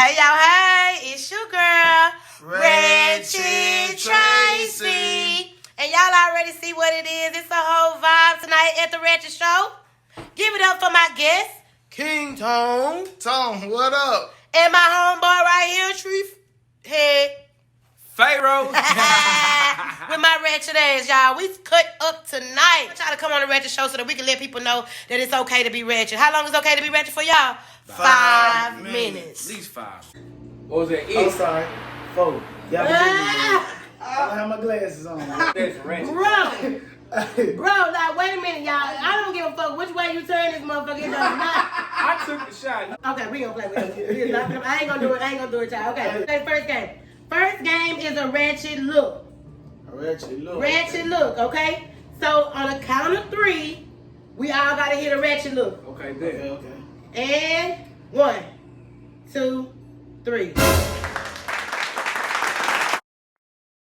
Hey y'all, hey, it's your girl, Ratchet Tracy. And y'all already see what it is. It's a whole vibe tonight at the Ratchet Show. Give it up for my guest, King Tone. Tone, what up? And my homeboy right here, Tree Head. Pharaoh. With my ratchet ass, y'all. We cut up tonight. I want y'all to come on the Ratchet Show so that we can let people know that it's okay to be ratchet. How long is okay to be ratchet for y'all? 5 minutes. At least 5. What was that? I'm sorry. 4. Y'all Ah! I don't have my glasses on. That's ratchet. Bro, like, wait a minute, y'all. I don't give a fuck which way you turn this motherfucker. It does not. I took the shot. Okay, we gonna play with it. I ain't gonna do it, y'all. Okay, first game. First game is a ratchet look. A ratchet look. Ratchet look, okay? So on a count of 3, we all gotta hit a ratchet look. Okay, good. Okay. And 1, 2, 3.